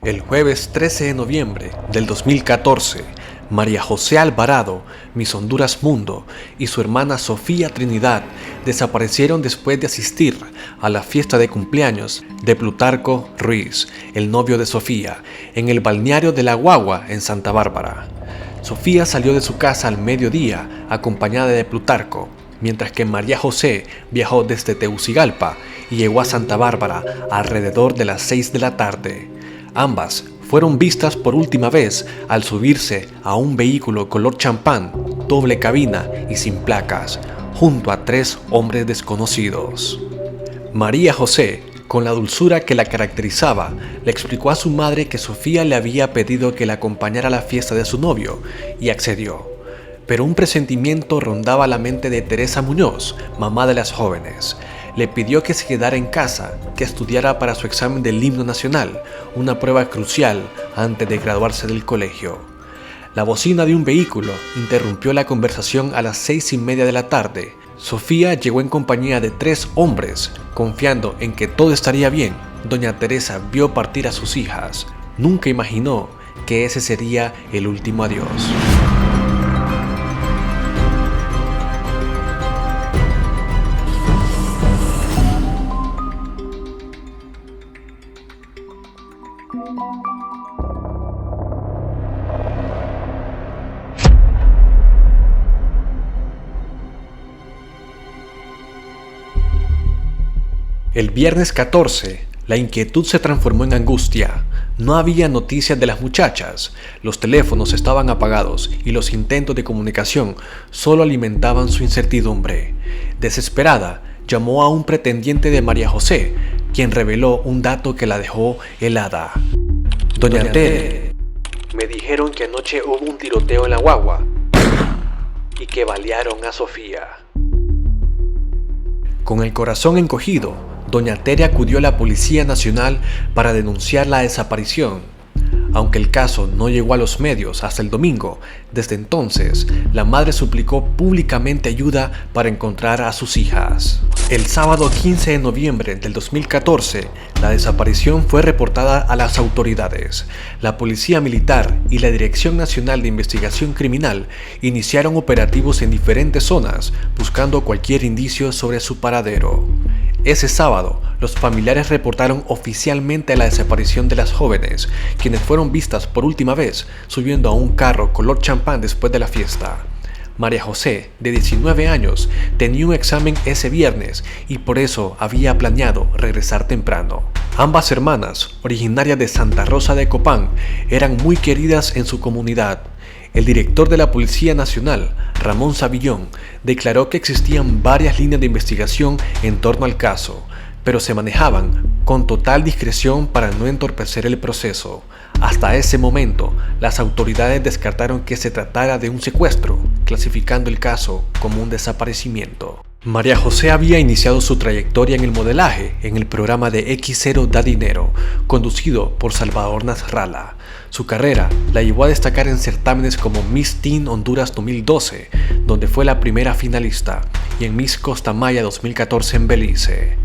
El jueves 13 de noviembre del 2014, María José Alvarado, Miss Honduras Mundo, y su hermana Sofía Trinidad desaparecieron después de asistir a la fiesta de cumpleaños de Plutarco Ruiz, el novio de Sofía, en el balneario de La Guagua, en Santa Bárbara. Sofía salió de su casa al mediodía acompañada de Plutarco, mientras que María José viajó desde Tegucigalpa y llegó a Santa Bárbara alrededor de las 6 de la tarde. Ambas fueron vistas por última vez al subirse a un vehículo color champán, doble cabina y sin placas, junto a 3 hombres desconocidos. María José, con la dulzura que la caracterizaba, le explicó a su madre que Sofía le había pedido que la acompañara a la fiesta de su novio y accedió. Pero un presentimiento rondaba la mente de Teresa Muñoz, mamá de las jóvenes. Le pidió que se quedara en casa, que estudiara para su examen del himno nacional, una prueba crucial antes de graduarse del colegio. La bocina de un vehículo interrumpió la conversación a las 6:30 de la tarde. Sofía llegó en compañía de 3 hombres. Confiando en que todo estaría bien, doña Teresa vio partir a sus hijas. Nunca imaginó que ese sería el último adiós. El viernes 14, la inquietud se transformó en angustia. No había noticias de las muchachas, los teléfonos estaban apagados y los intentos de comunicación solo alimentaban su incertidumbre. Desesperada, llamó a un pretendiente de María José, quien reveló un dato que la dejó helada. Doña Tere, me dijeron que anoche hubo un tiroteo en La Guagua y que balearon a Sofía. Con el corazón encogido, doña Tere acudió a la Policía Nacional para denunciar la desaparición. Aunque el caso no llegó a los medios hasta el domingo, desde entonces, la madre suplicó públicamente ayuda para encontrar a sus hijas. El sábado 15 de noviembre del 2014, la desaparición fue reportada a las autoridades. La Policía Militar y la Dirección Nacional de Investigación Criminal iniciaron operativos en diferentes zonas, buscando cualquier indicio sobre su paradero. Ese sábado, los familiares reportaron oficialmente la desaparición de las jóvenes, quienes fueron vistas por última vez subiendo a un carro color champán después de la fiesta. María José, de 19 años, tenía un examen ese viernes y por eso había planeado regresar temprano. Ambas hermanas, originarias de Santa Rosa de Copán, eran muy queridas en su comunidad. El director de la Policía Nacional, Ramón Savillón, declaró que existían varias líneas de investigación en torno al caso, pero se manejaban con total discreción para no entorpecer el proceso. Hasta ese momento, las autoridades descartaron que se tratara de un secuestro, clasificando el caso como un desaparecimiento. María José había iniciado su trayectoria en el modelaje en el programa de X0 Da Dinero, conducido por Salvador Nasralla. Su carrera la llevó a destacar en certámenes como Miss Teen Honduras 2012, donde fue la primera finalista, y en Miss Costa Maya 2014 en Belice.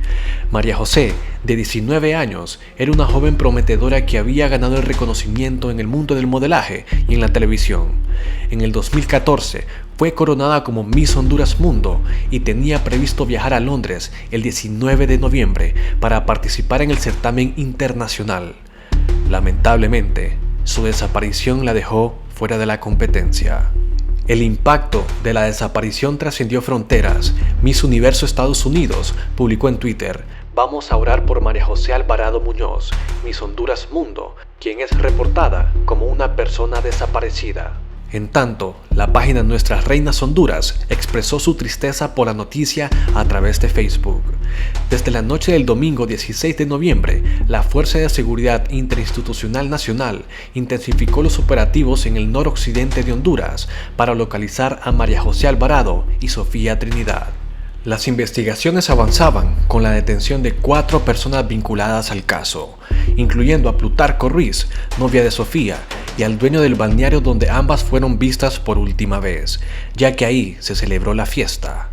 María José, de 19 años, era una joven prometedora que había ganado el reconocimiento en el mundo del modelaje y en la televisión. En el 2014 fue coronada como Miss Honduras Mundo y tenía previsto viajar a Londres el 19 de noviembre para participar en el certamen internacional. Lamentablemente, su desaparición la dejó fuera de la competencia. El impacto de la desaparición trascendió fronteras. Miss Universo Estados Unidos publicó en Twitter: "Vamos a orar por María José Alvarado Muñoz, Miss Honduras Mundo, quien es reportada como una persona desaparecida". En tanto, la página Nuestras Reinas Honduras expresó su tristeza por la noticia a través de Facebook. Desde la noche del domingo 16 de noviembre, la Fuerza de Seguridad Interinstitucional Nacional intensificó los operativos en el noroccidente de Honduras para localizar a María José Alvarado y Sofía Trinidad. Las investigaciones avanzaban con la detención de 4 personas vinculadas al caso, incluyendo a Plutarco Ruiz, novia de Sofía, y al dueño del balneario donde ambas fueron vistas por última vez, ya que ahí se celebró la fiesta.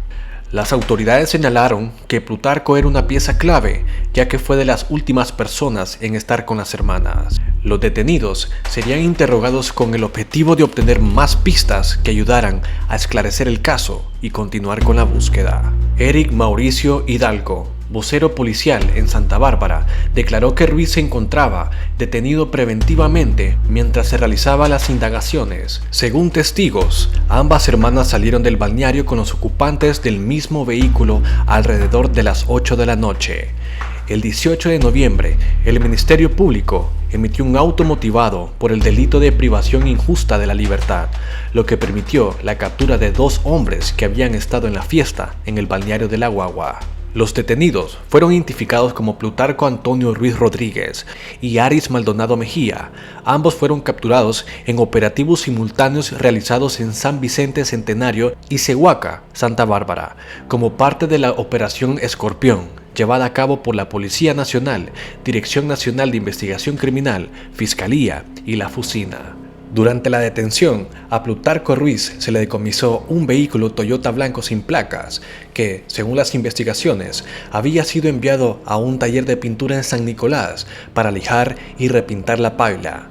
Las autoridades señalaron que Plutarco era una pieza clave, ya que fue de las últimas personas en estar con las hermanas. Los detenidos serían interrogados con el objetivo de obtener más pistas que ayudaran a esclarecer el caso y continuar con la búsqueda. Eric Mauricio Hidalgo, vocero policial en Santa Bárbara, declaró que Ruiz se encontraba detenido preventivamente mientras se realizaban las indagaciones. Según testigos, ambas hermanas salieron del balneario con los ocupantes del mismo vehículo alrededor de las 8 de la noche. El 18 de noviembre, el Ministerio Público emitió un auto motivado por el delito de privación injusta de la libertad, lo que permitió la captura de 2 hombres que habían estado en la fiesta en el balneario de La Guagua. Los detenidos fueron identificados como Plutarco Antonio Ruiz Rodríguez y Aris Maldonado Mejía. Ambos fueron capturados en operativos simultáneos realizados en San Vicente Centenario y Cehuaca, Santa Bárbara, como parte de la Operación Escorpión, llevada a cabo por la Policía Nacional, Dirección Nacional de Investigación Criminal, Fiscalía y la Fusina. Durante la detención, a Plutarco Ruiz se le decomisó un vehículo Toyota blanco sin placas que, según las investigaciones, había sido enviado a un taller de pintura en San Nicolás para lijar y repintar la paila.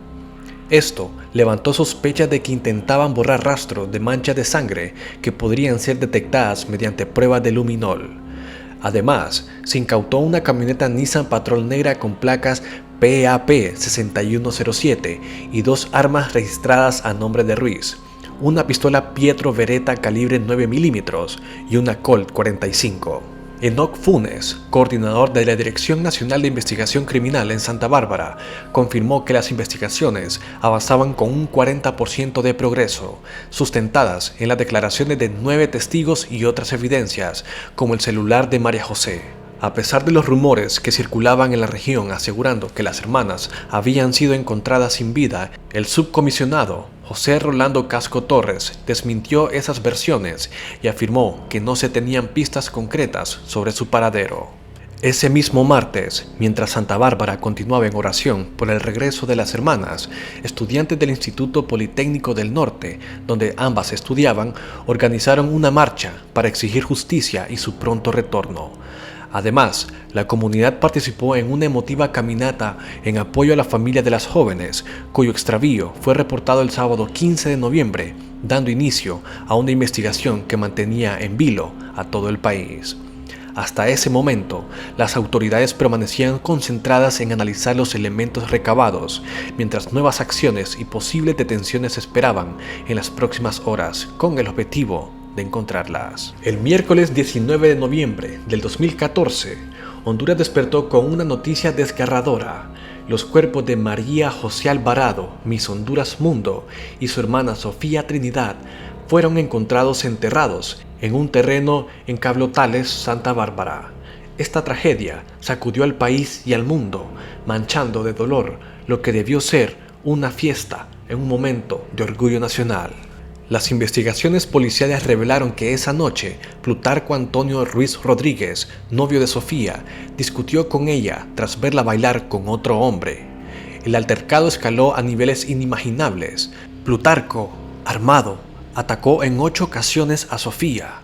Esto levantó sospechas de que intentaban borrar rastros de manchas de sangre que podrían ser detectadas mediante pruebas de luminol. Además, se incautó una camioneta Nissan Patrol negra con placas PAP 6107 y 2 armas registradas a nombre de Ruiz, una pistola Pietro Beretta calibre 9 milímetros y una Colt 45. Enoc Funes, coordinador de la Dirección Nacional de Investigación Criminal en Santa Bárbara, confirmó que las investigaciones avanzaban con un 40% de progreso, sustentadas en las declaraciones de 9 testigos y otras evidencias, como el celular de María José. A pesar de los rumores que circulaban en la región asegurando que las hermanas habían sido encontradas sin vida, el subcomisionado José Rolando Casco Torres desmintió esas versiones y afirmó que no se tenían pistas concretas sobre su paradero. Ese mismo martes, mientras Santa Bárbara continuaba en oración por el regreso de las hermanas, estudiantes del Instituto Politécnico del Norte, donde ambas estudiaban, organizaron una marcha para exigir justicia y su pronto retorno. Además, la comunidad participó en una emotiva caminata en apoyo a la familia de las jóvenes, cuyo extravío fue reportado el sábado 15 de noviembre, dando inicio a una investigación que mantenía en vilo a todo el país. Hasta ese momento, las autoridades permanecían concentradas en analizar los elementos recabados, mientras nuevas acciones y posibles detenciones se esperaban en las próximas horas, con el objetivo de encontrarlas. El miércoles 19 de noviembre del 2014, Honduras despertó con una noticia desgarradora. Los cuerpos de María José Alvarado, Miss Honduras Mundo, y su hermana Sofía Trinidad fueron encontrados enterrados en un terreno en Cablotales, Santa Bárbara. Esta tragedia sacudió al país y al mundo, manchando de dolor lo que debió ser una fiesta en un momento de orgullo nacional. Las investigaciones policiales revelaron que esa noche, Plutarco Antonio Ruiz Rodríguez, novio de Sofía, discutió con ella tras verla bailar con otro hombre. El altercado escaló a niveles inimaginables. Plutarco, armado, atacó en 8 ocasiones a Sofía.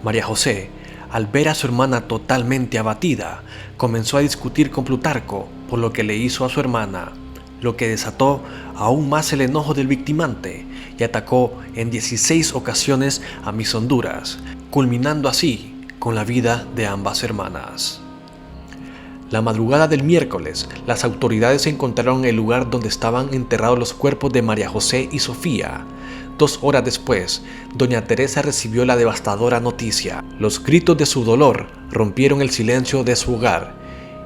María José, al ver a su hermana totalmente abatida, comenzó a discutir con Plutarco por lo que le hizo a su hermana, lo que desató aún más el enojo del victimante y atacó en 16 ocasiones a Miss Honduras, culminando así con la vida de ambas hermanas. La madrugada del miércoles, las autoridades encontraron el lugar donde estaban enterrados los cuerpos de María José y Sofía. 2 horas después, doña Teresa recibió la devastadora noticia. Los gritos de su dolor rompieron el silencio de su hogar.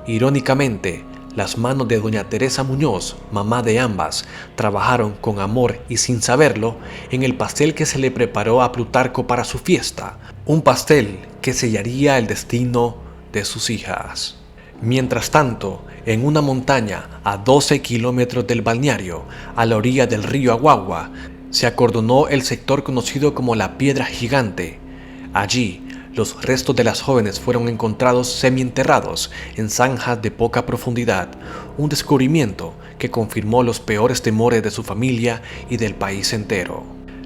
Irónicamente, las manos de doña Teresa Muñoz, mamá de ambas, trabajaron con amor y sin saberlo en el pastel que se le preparó a Plutarco para su fiesta, un pastel que sellaría el destino de sus hijas. Mientras tanto, en una montaña a 12 kilómetros del balneario, a la orilla del río Aguagua, se acordonó el sector conocido como la Piedra Gigante. Allí, los restos de las jóvenes fueron encontrados semienterrados en zanjas de poca profundidad, un descubrimiento que confirmó los peores temores de su familia y del país entero.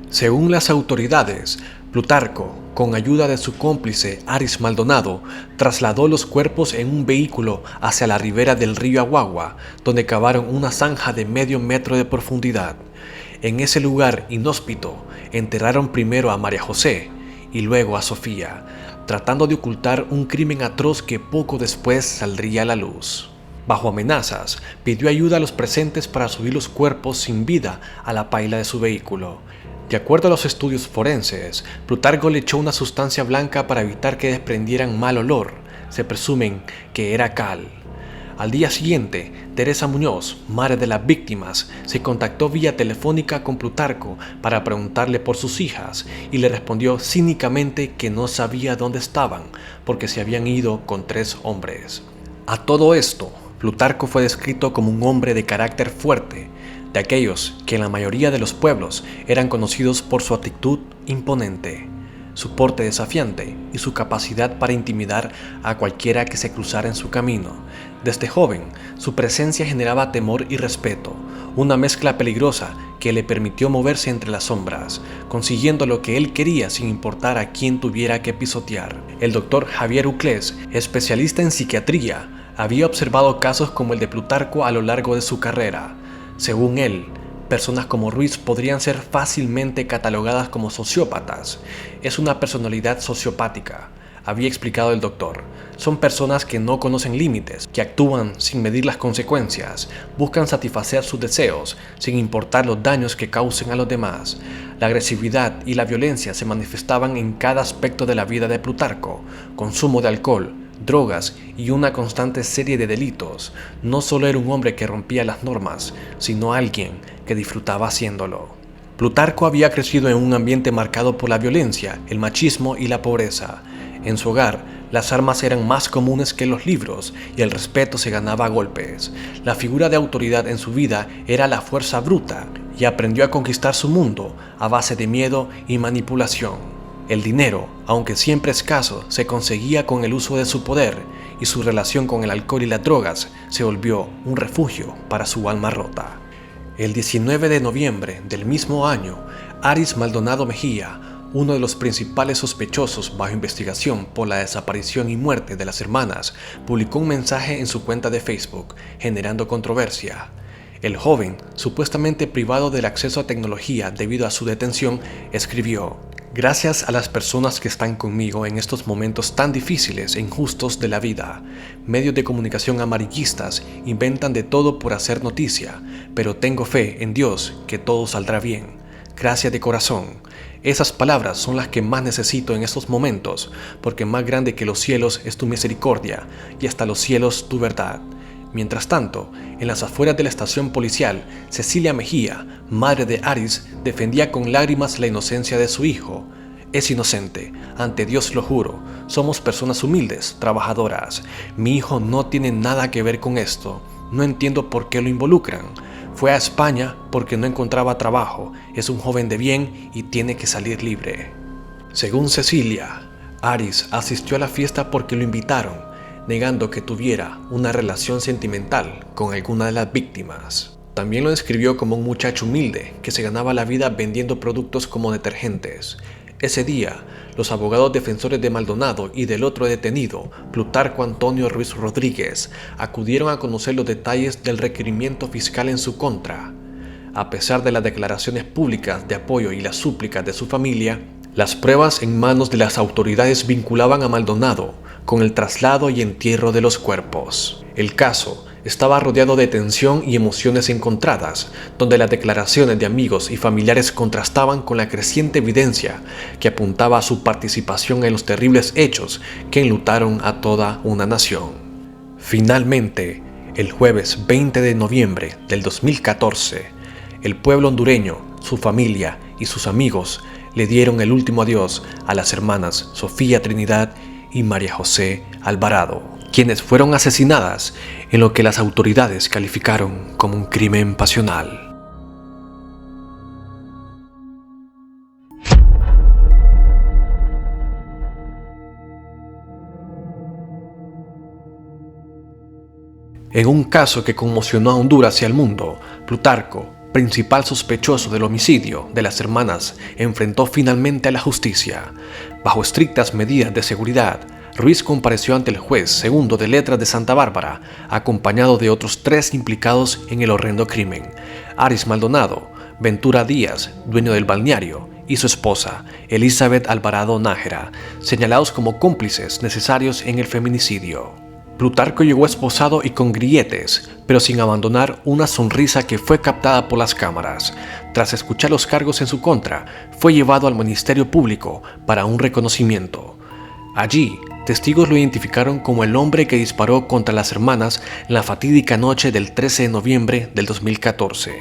Según las autoridades, Plutarco, con ayuda de su cómplice Aris Maldonado, trasladó los cuerpos en un vehículo hacia la ribera del río Aguagua, donde cavaron una zanja de medio metro de profundidad. En ese lugar inhóspito, enterraron primero a María José y luego a Sofía, tratando de ocultar un crimen atroz que poco después saldría a la luz. Bajo amenazas, pidió ayuda a los presentes para subir los cuerpos sin vida a la paila de su vehículo. De acuerdo a los estudios forenses, Plutarco le echó una sustancia blanca para evitar que desprendieran mal olor. Se presumen que era cal. Al día siguiente, Teresa Muñoz, madre de las víctimas, se contactó vía telefónica con Plutarco para preguntarle por sus hijas y le respondió cínicamente que no sabía dónde estaban porque se habían ido con 3 hombres. A todo esto, Plutarco fue descrito como un hombre de carácter fuerte, de aquellos que en la mayoría de los pueblos eran conocidos por su actitud imponente, su porte desafiante y su capacidad para intimidar a cualquiera que se cruzara en su camino. Desde joven, su presencia generaba temor y respeto, una mezcla peligrosa que le permitió moverse entre las sombras, consiguiendo lo que él quería sin importar a quién tuviera que pisotear. El doctor Javier Uclés, especialista en psiquiatría, había observado casos como el de Plutarco a lo largo de su carrera. Según él, personas como Ruiz podrían ser fácilmente catalogadas como sociópatas. Es una personalidad sociopática, había explicado el doctor. Son personas que no conocen límites, que actúan sin medir las consecuencias, buscan satisfacer sus deseos, sin importar los daños que causen a los demás. La agresividad y la violencia se manifestaban en cada aspecto de la vida de Plutarco: consumo de alcohol, drogas y una constante serie de delitos. No solo era un hombre que rompía las normas, sino alguien que disfrutaba haciéndolo. Plutarco había crecido en un ambiente marcado por la violencia, el machismo y la pobreza. En su hogar, las armas eran más comunes que los libros y el respeto se ganaba a golpes. La figura de autoridad en su vida era la fuerza bruta y aprendió a conquistar su mundo a base de miedo y manipulación. El dinero, aunque siempre escaso, se conseguía con el uso de su poder, y su relación con el alcohol y las drogas se volvió un refugio para su alma rota. El 19 de noviembre del mismo año, Aris Maldonado Mejía, uno de los principales sospechosos bajo investigación por la desaparición y muerte de las hermanas, publicó un mensaje en su cuenta de Facebook, generando controversia. El joven, supuestamente privado del acceso a tecnología debido a su detención, escribió: "Gracias a las personas que están conmigo en estos momentos tan difíciles e injustos de la vida. Medios de comunicación amarillistas inventan de todo por hacer noticia, pero tengo fe en Dios que todo saldrá bien. Gracias de corazón. Esas palabras son las que más necesito en estos momentos, porque más grande que los cielos es tu misericordia, y hasta los cielos tu verdad". Mientras tanto, en las afueras de la estación policial, Cecilia Mejía, madre de Aris, defendía con lágrimas la inocencia de su hijo. "Es inocente, ante Dios lo juro. Somos personas humildes, trabajadoras. Mi hijo no tiene nada que ver con esto. No entiendo por qué lo involucran. Fue a España porque no encontraba trabajo. Es un joven de bien y tiene que salir libre". Según Cecilia, Aris asistió a la fiesta porque lo invitaron, negando que tuviera una relación sentimental con alguna de las víctimas. También lo describió como un muchacho humilde que se ganaba la vida vendiendo productos como detergentes. Ese día, los abogados defensores de Maldonado y del otro detenido, Plutarco Antonio Ruiz Rodríguez, acudieron a conocer los detalles del requerimiento fiscal en su contra. A pesar de las declaraciones públicas de apoyo y las súplicas de su familia, las pruebas en manos de las autoridades vinculaban a Maldonado con el traslado y entierro de los cuerpos. El caso estaba rodeado de tensión y emociones encontradas, donde las declaraciones de amigos y familiares contrastaban con la creciente evidencia que apuntaba a su participación en los terribles hechos que enlutaron a toda una nación. Finalmente, el jueves 20 de noviembre del 2014, el pueblo hondureño, su familia y sus amigos le dieron el último adiós a las hermanas Sofía Trinidad y María José Alvarado, quienes fueron asesinadas en lo que las autoridades calificaron como un crimen pasional. En un caso que conmocionó a Honduras y al mundo, Plutarco, principal sospechoso del homicidio de las hermanas enfrentó finalmente a la justicia. Bajo estrictas medidas de seguridad, Ruiz compareció ante el juez segundo de letras de Santa Bárbara, acompañado de otros 3 implicados en el horrendo crimen: Aris Maldonado, Ventura Díaz, dueño del balneario, y su esposa, Elizabeth Alvarado Nájera, señalados como cómplices necesarios en el feminicidio. Plutarco llegó esposado y con grilletes, pero sin abandonar una sonrisa que fue captada por las cámaras. Tras escuchar los cargos en su contra, fue llevado al Ministerio Público para un reconocimiento. Allí, testigos lo identificaron como el hombre que disparó contra las hermanas en la fatídica noche del 13 de noviembre del 2014.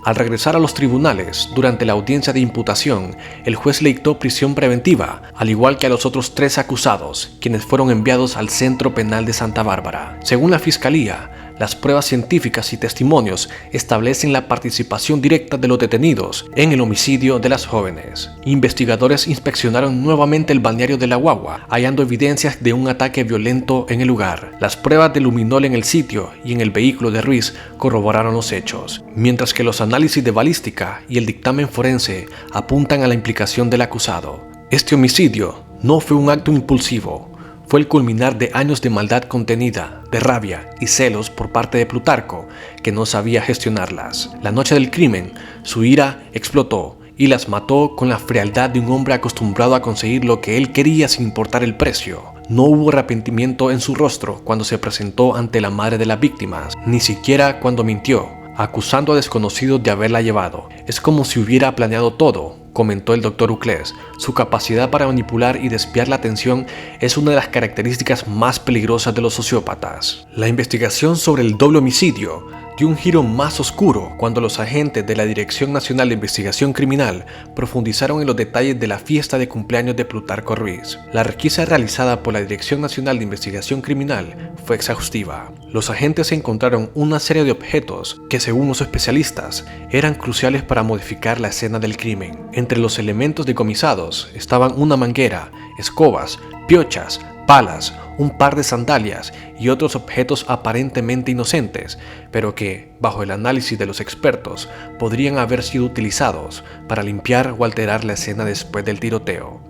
Al regresar a los tribunales, durante la audiencia de imputación, el juez le dictó prisión preventiva, al igual que a los otros 3 acusados, quienes fueron enviados al Centro Penal de Santa Bárbara. Según la Fiscalía, las pruebas científicas y testimonios establecen la participación directa de los detenidos en el homicidio de las jóvenes. Investigadores inspeccionaron nuevamente el balneario de La Guagua, hallando evidencias de un ataque violento en el lugar. Las pruebas de luminol en el sitio y en el vehículo de Ruiz corroboraron los hechos, mientras que los análisis de balística y el dictamen forense apuntan a la implicación del acusado. Este homicidio no fue un acto impulsivo. Fue el culminar de años de maldad contenida, de rabia y celos por parte de Plutarco, que no sabía gestionarlas. La noche del crimen, su ira explotó y las mató con la frialdad de un hombre acostumbrado a conseguir lo que él quería sin importar el precio. No hubo arrepentimiento en su rostro cuando se presentó ante la madre de las víctimas, ni siquiera cuando mintió, acusando a desconocidos de haberla llevado. Es como si hubiera planeado todo, comentó el Dr. Uclés. Su capacidad para manipular y desviar la atención es una de las características más peligrosas de los sociópatas. La investigación sobre el doble homicidio dio un giro más oscuro cuando los agentes de la Dirección Nacional de Investigación Criminal profundizaron en los detalles de la fiesta de cumpleaños de Plutarco Ruiz. La requisa realizada por la Dirección Nacional de Investigación Criminal fue exhaustiva. Los agentes encontraron una serie de objetos que, según los especialistas, eran cruciales para modificar la escena del crimen. Entre los elementos decomisados estaban una manguera, escobas, piochas, palas, un par de sandalias y otros objetos aparentemente inocentes, pero que, bajo el análisis de los expertos, podrían haber sido utilizados para limpiar o alterar la escena después del tiroteo.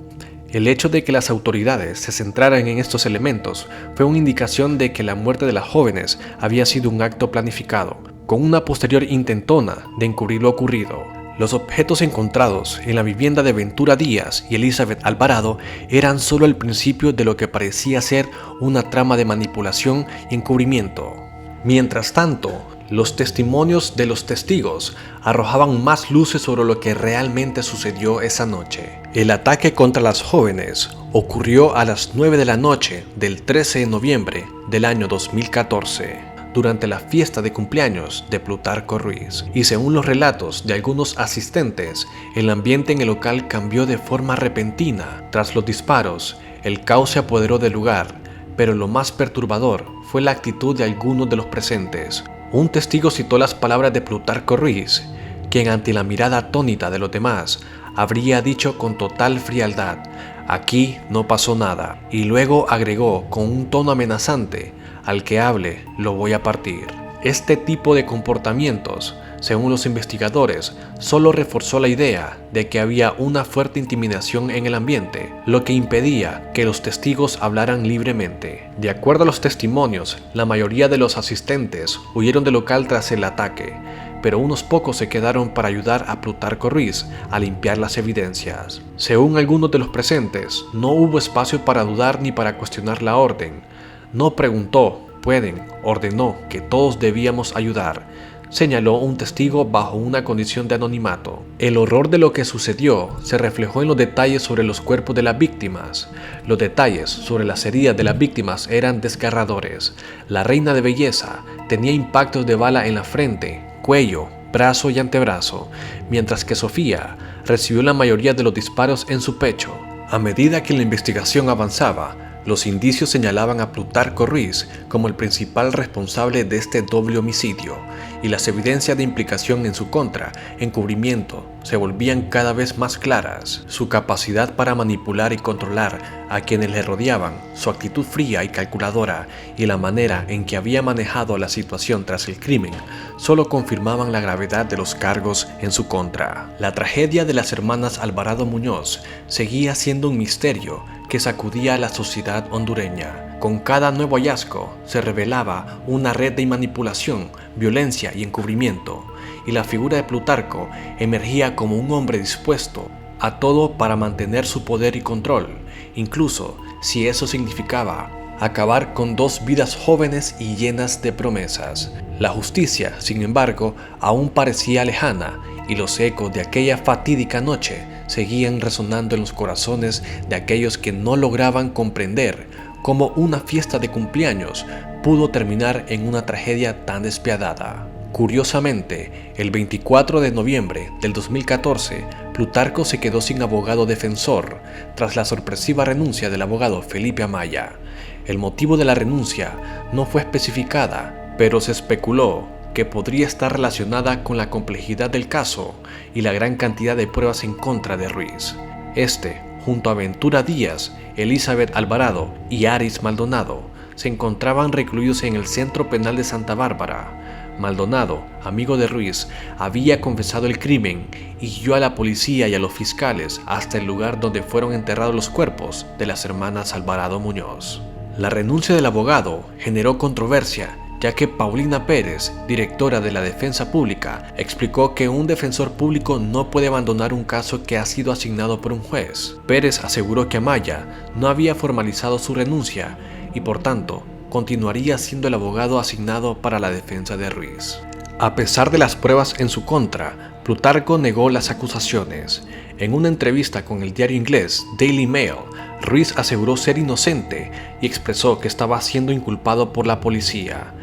El hecho de que las autoridades se centraran en estos elementos fue una indicación de que la muerte de las jóvenes había sido un acto planificado, con una posterior intentona de encubrir lo ocurrido. Los objetos encontrados en la vivienda de Ventura Díaz y Elizabeth Alvarado eran solo el principio de lo que parecía ser una trama de manipulación y encubrimiento. Mientras tanto, los testimonios de los testigos arrojaban más luces sobre lo que realmente sucedió esa noche. El ataque contra las jóvenes ocurrió a las 9 de la noche del 13 de noviembre del año 2014. Durante la fiesta de cumpleaños de Plutarco Ruiz, y según los relatos de algunos asistentes, el ambiente en el local cambió de forma repentina. Tras los disparos, el caos se apoderó del lugar, pero lo más perturbador fue la actitud de algunos de los presentes. Un testigo citó las palabras de Plutarco Ruiz, quien ante la mirada atónita de los demás, habría dicho con total frialdad: «Aquí no pasó nada», y luego agregó con un tono amenazante: «Al que hable, lo voy a partir». Este tipo de comportamientos, según los investigadores, solo reforzó la idea de que había una fuerte intimidación en el ambiente, lo que impedía que los testigos hablaran libremente. De acuerdo a los testimonios, la mayoría de los asistentes huyeron del local tras el ataque, pero unos pocos se quedaron para ayudar a Plutarco Ruiz a limpiar las evidencias. Según algunos de los presentes, no hubo espacio para dudar ni para cuestionar la orden. No preguntó, ordenó que todos debíamos ayudar, señaló un testigo bajo una condición de anonimato. El horror de lo que sucedió se reflejó en los detalles sobre los cuerpos de las víctimas. Los detalles sobre las heridas de las víctimas eran desgarradores. La reina de belleza tenía impactos de bala en la frente, cuello, brazo y antebrazo, mientras que Sofía recibió la mayoría de los disparos en su pecho. A medida que la investigación avanzaba, los indicios señalaban a Plutarco Ruiz como el principal responsable de este doble homicidio, y las evidencias de implicación en su contra, encubrimiento, se volvían cada vez más claras. Su capacidad para manipular y controlar a quienes le rodeaban, su actitud fría y calculadora y la manera en que había manejado la situación tras el crimen, solo confirmaban la gravedad de los cargos en su contra. La tragedia de las hermanas Alvarado Muñoz seguía siendo un misterio que sacudía a la sociedad hondureña. Con cada nuevo hallazgo se revelaba una red de manipulación, violencia y encubrimiento, y la figura de Plutarco emergía como un hombre dispuesto a todo para mantener su poder y control, incluso si eso significaba acabar con dos vidas jóvenes y llenas de promesas. La justicia, sin embargo, aún parecía lejana, y los ecos de aquella fatídica noche seguían resonando en los corazones de aquellos que no lograban comprender cómo una fiesta de cumpleaños pudo terminar en una tragedia tan despiadada. Curiosamente, el 24 de noviembre del 2014, Plutarco se quedó sin abogado defensor tras la sorpresiva renuncia del abogado Felipe Amaya. El motivo de la renuncia no fue especificada, pero se especuló que podría estar relacionada con la complejidad del caso y la gran cantidad de pruebas en contra de Ruiz. Junto a Ventura Díaz, Elizabeth Alvarado y Aris Maldonado, se encontraban recluidos en el Centro Penal de Santa Bárbara. Maldonado, amigo de Ruiz, había confesado el crimen y guió a la policía y a los fiscales hasta el lugar donde fueron enterrados los cuerpos de las hermanas Alvarado Muñoz. La renuncia del abogado generó controversia, ya que Paulina Pérez, directora de la Defensa Pública, explicó que un defensor público no puede abandonar un caso que ha sido asignado por un juez. Pérez aseguró que Amaya no había formalizado su renuncia y por tanto continuaría siendo el abogado asignado para la defensa de Ruiz. A pesar de las pruebas en su contra, Plutarco negó las acusaciones. En una entrevista con el diario inglés Daily Mail, Ruiz aseguró ser inocente y expresó que estaba siendo inculpado por la policía.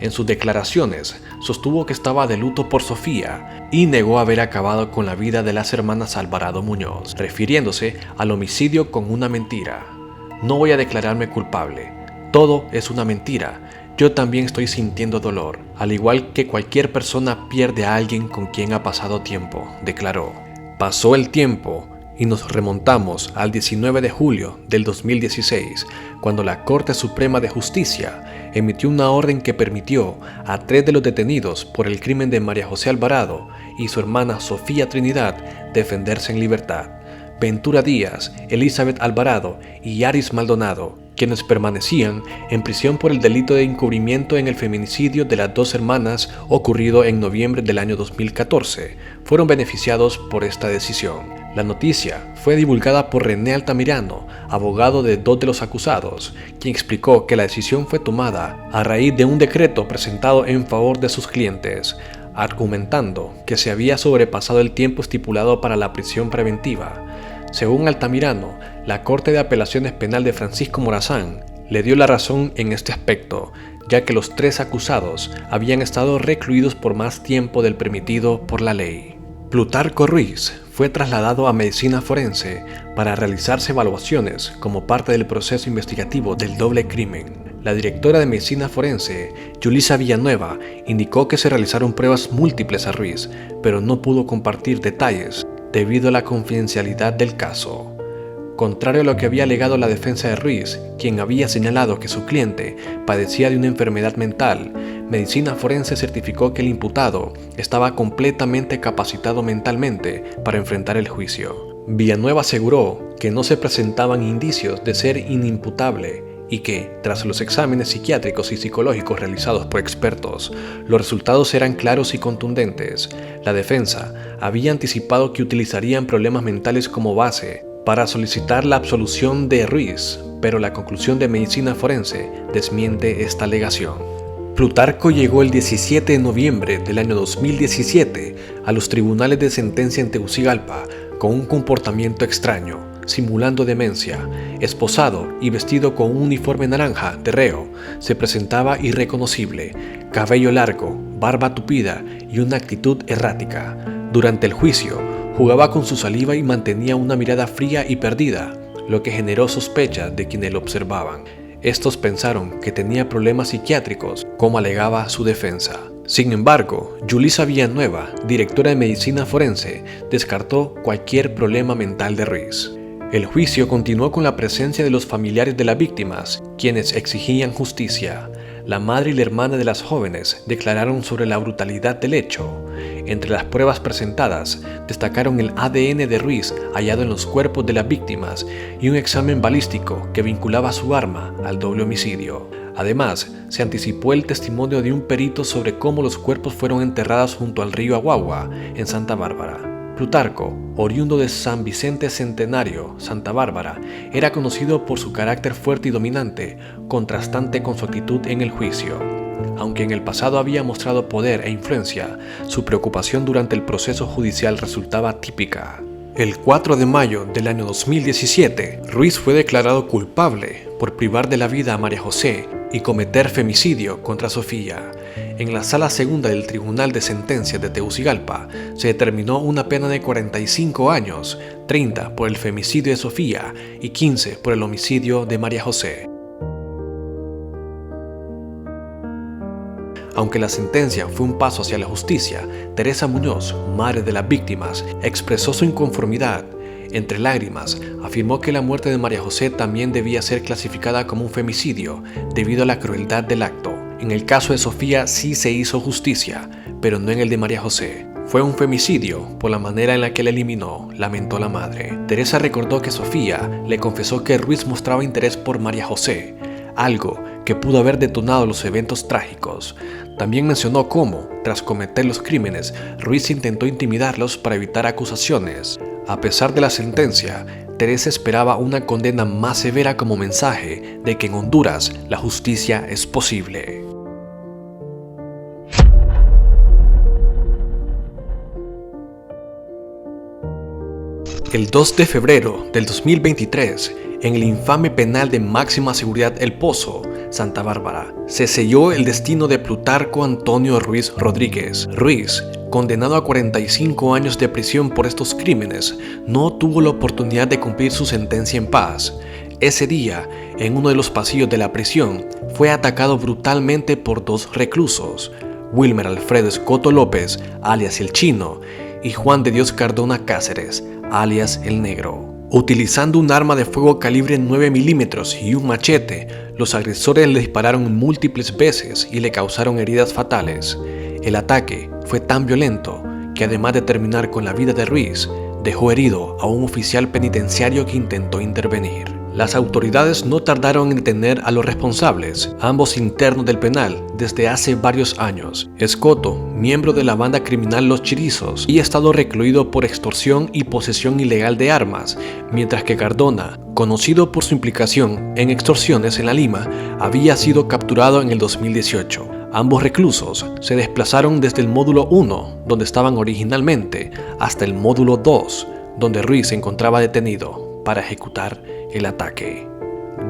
En sus declaraciones, sostuvo que estaba de luto por Sofía y negó haber acabado con la vida de las hermanas Alvarado Muñoz, refiriéndose al homicidio con una mentira. No voy a declararme culpable. Todo es una mentira. Yo también estoy sintiendo dolor, al igual que cualquier persona pierde a alguien con quien ha pasado tiempo, declaró. Pasó el tiempo y nos remontamos al 19 de julio del 2016, cuando la Corte Suprema de Justicia emitió una orden que permitió a 3 de los detenidos por el crimen de María José Alvarado y su hermana Sofía Trinidad defenderse en libertad. Ventura Díaz, Elizabeth Alvarado y Aris Maldonado, quienes permanecían en prisión por el delito de encubrimiento en el feminicidio de las dos hermanas ocurrido en noviembre del año 2014, fueron beneficiados por esta decisión. La noticia fue divulgada por René Altamirano, abogado de 2 de los acusados, quien explicó que la decisión fue tomada a raíz de un decreto presentado en favor de sus clientes, argumentando que se había sobrepasado el tiempo estipulado para la prisión preventiva. Según Altamirano, la Corte de Apelaciones Penal de Francisco Morazán le dio la razón en este aspecto, ya que los 3 acusados habían estado recluidos por más tiempo del permitido por la ley. Plutarco Ruiz fue trasladado a medicina forense para realizarse evaluaciones como parte del proceso investigativo del doble crimen. La directora de medicina forense, Yulisa Villanueva, indicó que se realizaron pruebas múltiples a Ruiz, pero no pudo compartir detalles debido a la confidencialidad del caso. Contrario a lo que había alegado la defensa de Ruiz, quien había señalado que su cliente padecía de una enfermedad mental, Medicina Forense certificó que el imputado estaba completamente capacitado mentalmente para enfrentar el juicio. Villanueva aseguró que no se presentaban indicios de ser inimputable y que, tras los exámenes psiquiátricos y psicológicos realizados por expertos, los resultados eran claros y contundentes. La defensa había anticipado que utilizarían problemas mentales como base para solicitar la absolución de Ruiz, pero la conclusión de Medicina Forense desmiente esta alegación. Plutarco llegó el 17 de noviembre del año 2017 a los tribunales de sentencia en Tegucigalpa con un comportamiento extraño, simulando demencia. Esposado y vestido con un uniforme naranja de reo, se presentaba irreconocible, cabello largo, barba tupida y una actitud errática. Durante el juicio, jugaba con su saliva y mantenía una mirada fría y perdida, lo que generó sospechas de quienes lo observaban. Estos pensaron que tenía problemas psiquiátricos, como alegaba su defensa. Sin embargo, Yulisa Villanueva, directora de medicina forense, descartó cualquier problema mental de Ruiz. El juicio continuó con la presencia de los familiares de las víctimas, quienes exigían justicia. La madre y la hermana de las jóvenes declararon sobre la brutalidad del hecho. Entre las pruebas presentadas, destacaron el ADN de Ruiz hallado en los cuerpos de las víctimas y un examen balístico que vinculaba su arma al doble homicidio. Además, se anticipó el testimonio de un perito sobre cómo los cuerpos fueron enterrados junto al río Aguagua, en Santa Bárbara. Plutarco, oriundo de San Vicente Centenario, Santa Bárbara, era conocido por su carácter fuerte y dominante, contrastante con su actitud en el juicio. Aunque en el pasado había mostrado poder e influencia, su preocupación durante el proceso judicial resultaba típica. El 4 de mayo del año 2017, Ruiz fue declarado culpable por privar de la vida a María José y cometer femicidio contra Sofía. En la Sala Segunda del Tribunal de Sentencias de Tegucigalpa se determinó una pena de 45 años, 30 por el femicidio de Sofía y 15 por el homicidio de María José. Aunque la sentencia fue un paso hacia la justicia, Teresa Muñoz, madre de las víctimas, expresó su inconformidad. Entre lágrimas, afirmó que la muerte de María José también debía ser clasificada como un femicidio debido a la crueldad del acto. En el caso de Sofía sí se hizo justicia, pero no en el de María José. Fue un femicidio por la manera en la que la eliminó, lamentó la madre. Teresa recordó que Sofía le confesó que Ruiz mostraba interés por María José, algo que pudo haber detonado los eventos trágicos. También mencionó cómo, tras cometer los crímenes, Ruiz intentó intimidarlos para evitar acusaciones. A pesar de la sentencia, Teresa esperaba una condena más severa como mensaje de que en Honduras la justicia es posible. El 2 de febrero del 2023, en el infame penal de máxima seguridad El Pozo, Santa Bárbara, se selló el destino de Plutarco Antonio Ruiz Rodríguez. Ruiz, condenado a 45 años de prisión por estos crímenes, no tuvo la oportunidad de cumplir su sentencia en paz. Ese día, en uno de los pasillos de la prisión, fue atacado brutalmente por dos reclusos, Wilmer Alfredo Escoto López, alias El Chino, y Juan de Dios Cardona Cáceres, alias El Negro. Utilizando un arma de fuego calibre 9 milímetros y un machete, los agresores le dispararon múltiples veces y le causaron heridas fatales. El ataque fue tan violento que, además de terminar con la vida de Ruiz, dejó herido a un oficial penitenciario que intentó intervenir. Las autoridades no tardaron en detener a los responsables, ambos internos del penal desde hace varios años. Escoto, miembro de la banda criminal Los Chirizos, y ha estado recluido por extorsión y posesión ilegal de armas, mientras que Cardona, conocido por su implicación en extorsiones en La Lima, había sido capturado en el 2018. Ambos reclusos se desplazaron desde el módulo 1, donde estaban originalmente, hasta el módulo 2, donde Ruiz se encontraba detenido para ejecutar el ataque.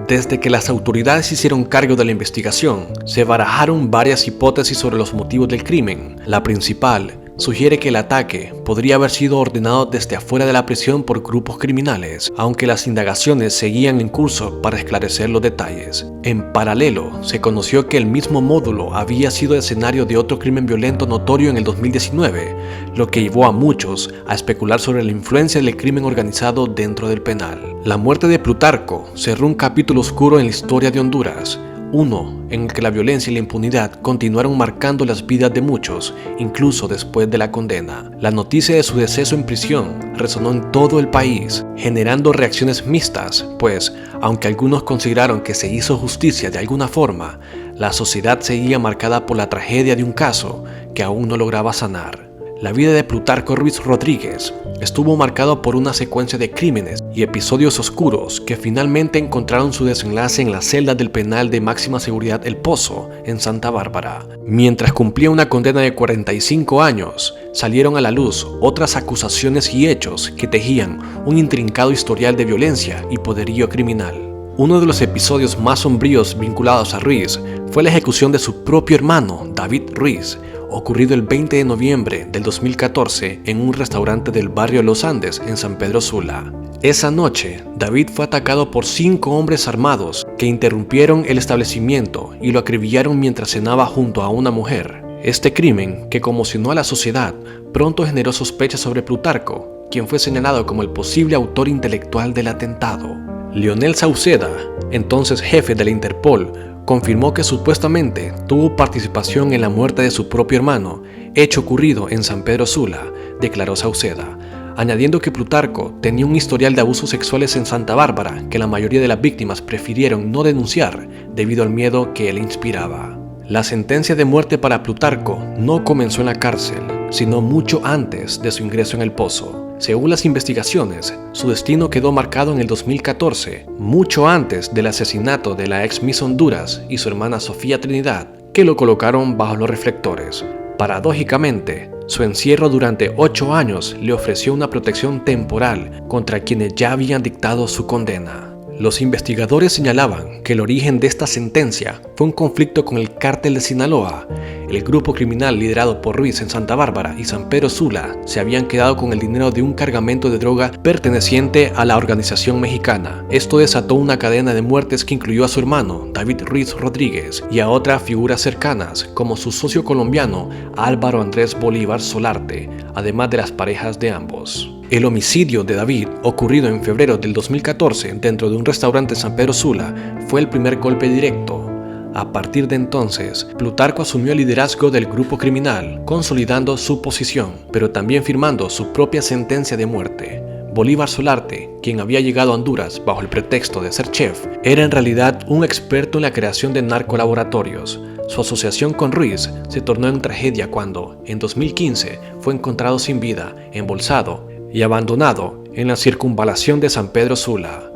Desde que las autoridades hicieron cargo de la investigación, se barajaron varias hipótesis sobre los motivos del crimen. La principal sugiere que el ataque podría haber sido ordenado desde afuera de la prisión por grupos criminales, aunque las indagaciones seguían en curso para esclarecer los detalles. En paralelo, se conoció que el mismo módulo había sido escenario de otro crimen violento notorio en el 2019, lo que llevó a muchos a especular sobre la influencia del crimen organizado dentro del penal. La muerte de Plutarco cerró un capítulo oscuro en la historia de Honduras, uno en el que la violencia y la impunidad continuaron marcando las vidas de muchos, incluso después de la condena. La noticia de su deceso en prisión resonó en todo el país, generando reacciones mixtas, pues, aunque algunos consideraron que se hizo justicia de alguna forma, la sociedad seguía marcada por la tragedia de un caso que aún no lograba sanar. La vida de Plutarco Ruiz Rodríguez estuvo marcado por una secuencia de crímenes y episodios oscuros que finalmente encontraron su desenlace en las celdas del penal de máxima seguridad El Pozo, en Santa Bárbara. Mientras cumplía una condena de 45 años, salieron a la luz otras acusaciones y hechos que tejían un intrincado historial de violencia y poderío criminal. Uno de los episodios más sombríos vinculados a Ruiz fue la ejecución de su propio hermano, David Ruiz, ocurrido el 20 de noviembre del 2014 en un restaurante del barrio Los Andes en San Pedro Sula. Esa noche, David fue atacado por 5 hombres armados que interrumpieron el establecimiento y lo acribillaron mientras cenaba junto a una mujer. Este crimen, que conmocionó a la sociedad, pronto generó sospechas sobre Plutarco, quien fue señalado como el posible autor intelectual del atentado. Lionel Sauceda, entonces jefe de la Interpol, confirmó que supuestamente tuvo participación en la muerte de su propio hermano, hecho ocurrido en San Pedro Sula, declaró Sauceda, añadiendo que Plutarco tenía un historial de abusos sexuales en Santa Bárbara que la mayoría de las víctimas prefirieron no denunciar debido al miedo que él inspiraba. La sentencia de muerte para Plutarco no comenzó en la cárcel, sino mucho antes de su ingreso en el pozo. Según las investigaciones, su destino quedó marcado en el 2014, mucho antes del asesinato de la ex Miss Honduras y su hermana Sofía Trinidad, que lo colocaron bajo los reflectores. Paradójicamente, su encierro durante 8 años le ofreció una protección temporal contra quienes ya habían dictado su condena. Los investigadores señalaban que el origen de esta sentencia fue un conflicto con el Cártel de Sinaloa. El grupo criminal liderado por Ruiz en Santa Bárbara y San Pedro Sula se habían quedado con el dinero de un cargamento de droga perteneciente a la organización mexicana. Esto desató una cadena de muertes que incluyó a su hermano, David Ruiz Rodríguez, y a otras figuras cercanas, como su socio colombiano, Álvaro Andrés Bolívar Solarte, además de las parejas de ambos. El homicidio de David, ocurrido en febrero del 2014 dentro de un restaurante en San Pedro Sula, fue el primer golpe directo. A partir de entonces, Plutarco asumió el liderazgo del grupo criminal, consolidando su posición, pero también firmando su propia sentencia de muerte. Bolívar Solarte, quien había llegado a Honduras bajo el pretexto de ser chef, era en realidad un experto en la creación de narcolaboratorios. Su asociación con Ruiz se tornó en tragedia cuando, en 2015, fue encontrado sin vida, embolsado y abandonado en la circunvalación de San Pedro Sula.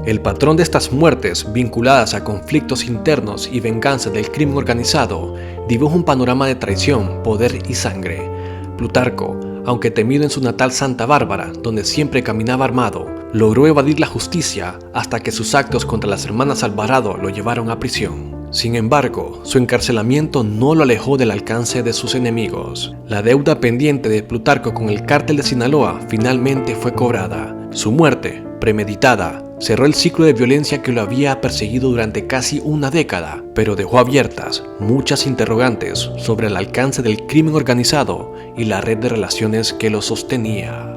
El patrón de estas muertes, vinculadas a conflictos internos y venganza del crimen organizado, dibuja un panorama de traición, poder y sangre. Plutarco, aunque temido en su natal Santa Bárbara, donde siempre caminaba armado, logró evadir la justicia hasta que sus actos contra las hermanas Alvarado lo llevaron a prisión. Sin embargo, su encarcelamiento no lo alejó del alcance de sus enemigos. La deuda pendiente de Plutarco con el Cártel de Sinaloa finalmente fue cobrada. Su muerte, premeditada, cerró el ciclo de violencia que lo había perseguido durante casi una década, pero dejó abiertas muchas interrogantes sobre el alcance del crimen organizado y la red de relaciones que lo sostenía.